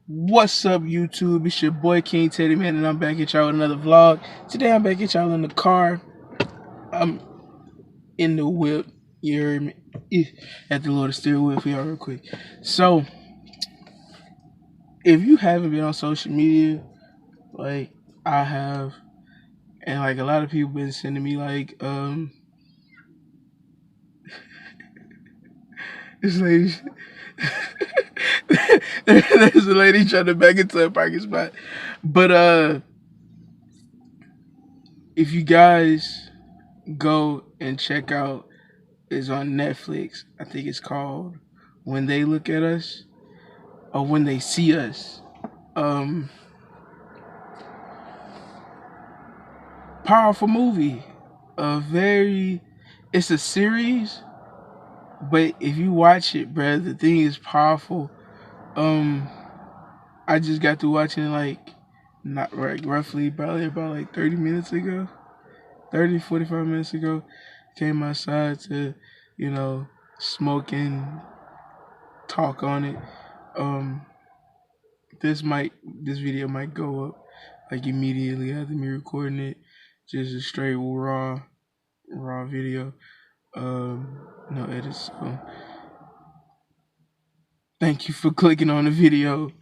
What's up, YouTube? It's your boy King Teddy Man, and I'm back at y'all with another vlog. Today, I'm back at y'all in the car. I'm in the whip. You heard me? At the Lord steer wheel for y'all real quick. So, if you haven't been on social media, like I have, and like a lot of people been sending me this lady. There's a lady trying to back into a parking spot, but if you guys go and check out is on Netflix. I think it's called When They Look at Us or When They See Us. Um, Powerful movie. It's a series, but if you watch it, bruh, the thing is powerful. Um, I just got to watching it not right, roughly probably about like 30 minutes ago, 45 minutes ago. Came outside to, you know, smoke and talk on it. Um, this video might go up like immediately after me recording it. Just a straight raw video. No edits. So thank you for clicking on the video.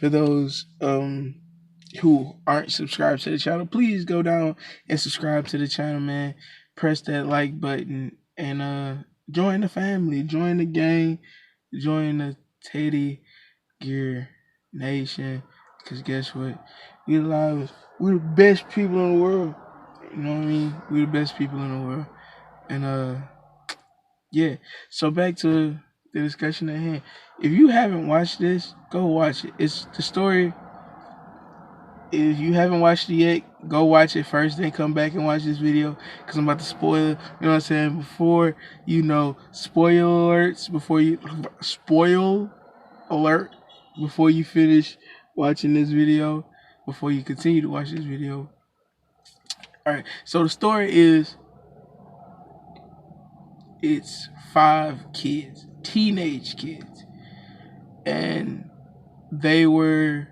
For those who aren't subscribed to the channel, please go down and subscribe to the channel, man. Press that like button and join the family, join the gang, join the Teddy Gear Nation. Cause guess what? We're the best people in the world. You know what I mean? We're the best people in the world. And yeah. So back to the discussion at hand. If you haven't watched this, go watch it. It's the story. If you haven't watched it yet, go watch it first, then come back and watch this video. Cause I'm about to spoil it. You know what I'm saying? Before spoiler alerts, spoil alert before you finish watching this video, before you continue to watch this video. All right. So the story is it's 5 kids, teenage kids, and they were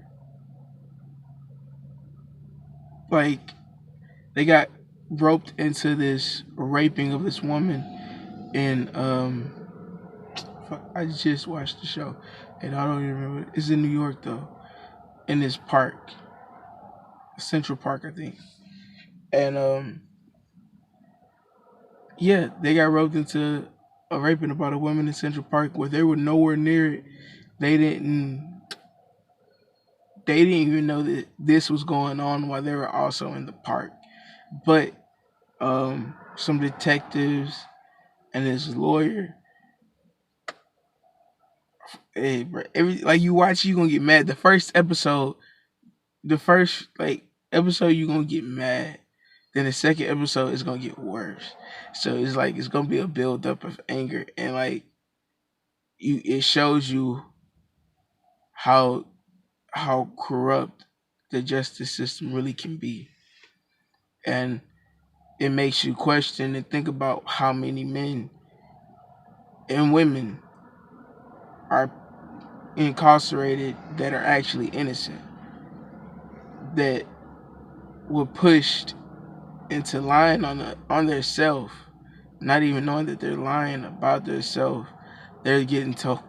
like they got roped into this raping of this woman in I just watched the show and I don't even remember. It's in New York though, in this park, Central Park, I think. And yeah, they got roped into a raping about a woman in Central Park where they were nowhere near it. They didn't they didn't even know that this was going on while they were also in the park. But some detectives and his lawyer, hey, bro, like you watch, you gonna get mad. The first episode, you gonna get mad. Then the second episode is gonna get worse. So it's like it's gonna be a build up of anger and like it shows you how corrupt the justice system really can be. And it makes you question and think about how many men and women are incarcerated that are actually innocent, that were pushed into lying on their self, not even knowing that they're lying about their self. They're getting told,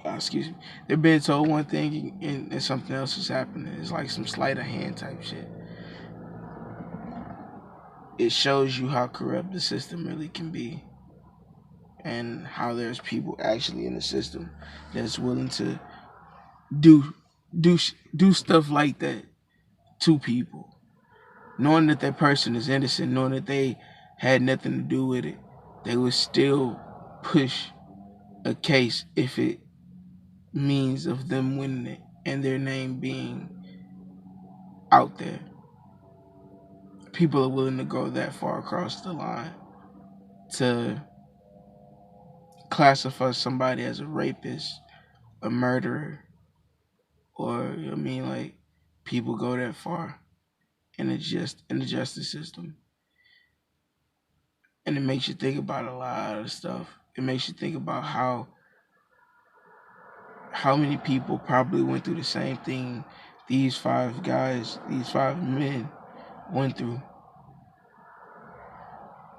excuse me, they're being told one thing and something else is happening. It's like some sleight of hand type shit. It shows you how corrupt the system really can be, and how there's people actually in the system that's willing to do do stuff like that to people, knowing that that person is innocent, knowing that they had nothing to do with it. They would still push a case if it means of them winning it and their name being out there. People are willing to go that far across the line to classify somebody as a rapist, a murderer, or I mean, like, people go that far in the justice system, and it makes you think about a lot of stuff. It makes you think about how how many people probably went through the same thing these 5 men went through?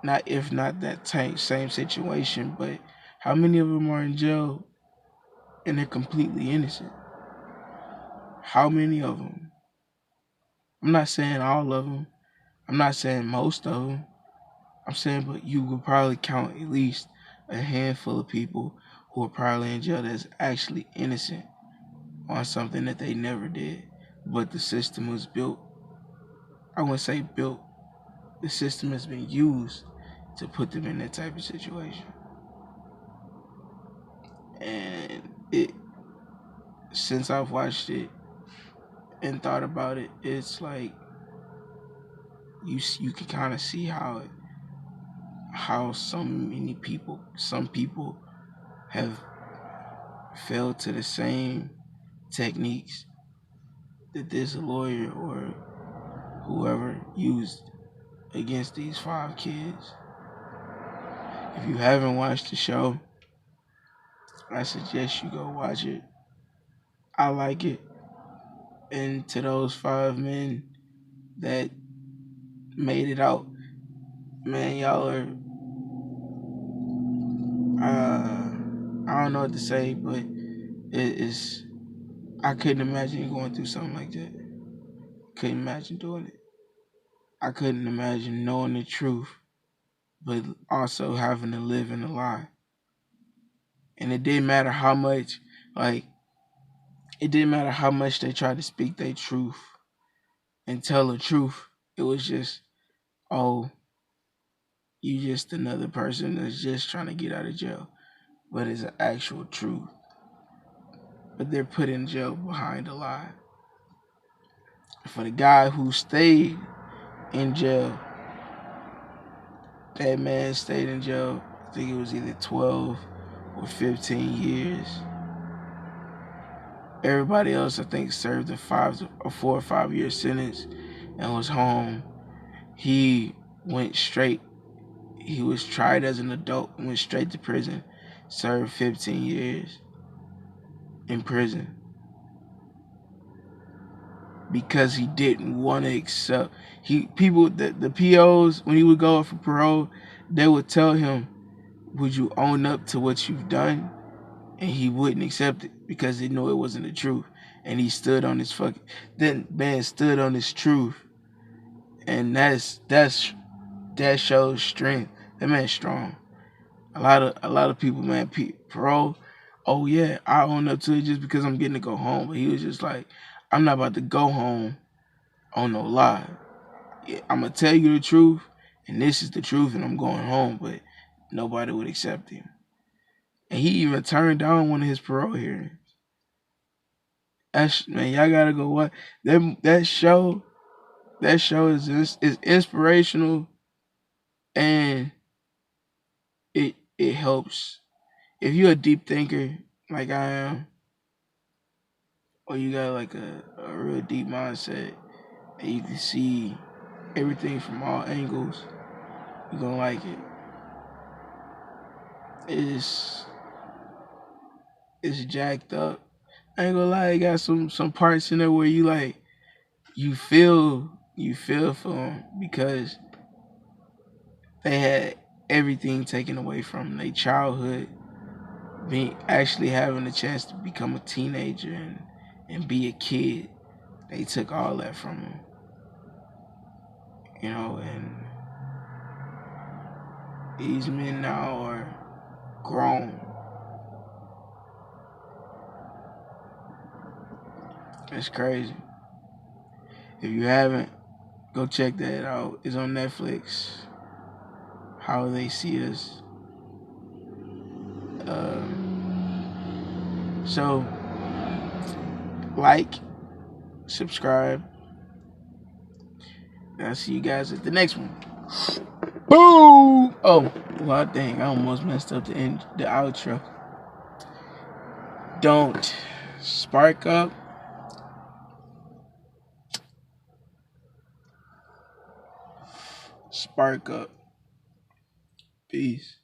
Not if not that same situation, but how many of them are in jail and they're completely innocent? How many of them? I'm not saying all of them. I'm not saying most of them. I'm saying, but you could probably count at least a handful of people who are probably in jail that's actually innocent on something that they never did. But the system was built, I wouldn't say built, the system has been used to put them in that type of situation. And since I've watched it and thought about it, it's like you can kind of see how some people have fell to the same techniques that this lawyer or whoever used against these 5 kids. If you haven't watched the show, I suggest you go watch it. I like it. And to those 5 men that made it out, man, y'all are, I don't know what to say, but it's, I couldn't imagine going through something like that. Couldn't imagine doing it. I couldn't imagine knowing the truth, but also having to live in a lie. And it didn't matter how much, like, it didn't matter how much they tried to speak their truth and tell the truth. It was just, oh, you just another person that's just trying to get out of jail. But it's an actual truth. But they're put in jail behind a lie. For the guy who stayed in jail, that man stayed in jail, I think it was either 12 or 15 years. Everybody else, I think, served a 4 or 5 year sentence and was home. He went straight. He was tried as an adult, went straight to prison, served 15 years in prison because he didn't want to accept. The POs, when he would go up for parole, they would tell him, "Would you own up to what you've done?" And he wouldn't accept it because he knew it wasn't the truth. And he stood on his that man stood on his truth, and that shows strength. That man's strong. A lot of people, man, parole. Oh yeah, I own up to it just because I'm getting to go home. But he was just like, I'm not about to go home on no lie. Yeah, I'm gonna tell you the truth, and this is the truth, and I'm going home. But nobody would accept him, and he even turned down one of his parole hearings. Man, y'all gotta go watch that show. That show is inspirational, and it helps if you're a deep thinker like I am, or you got like a real deep mindset, and you can see everything from all angles. You're gonna like it. It's jacked up. I ain't gonna lie, it got some parts in there where you like you feel for them because they had everything taken away from them. Their childhood, being actually having a chance to become a teenager and be a kid. They took all that from them. And these men now are grown. It's crazy. If you haven't, go check that out. It's on Netflix. How They See Us. So, like, subscribe, and I'll see you guys at the next one. Boom! Oh, well, dang, I almost messed up the outro. Don't spark up. Spark up. Peace.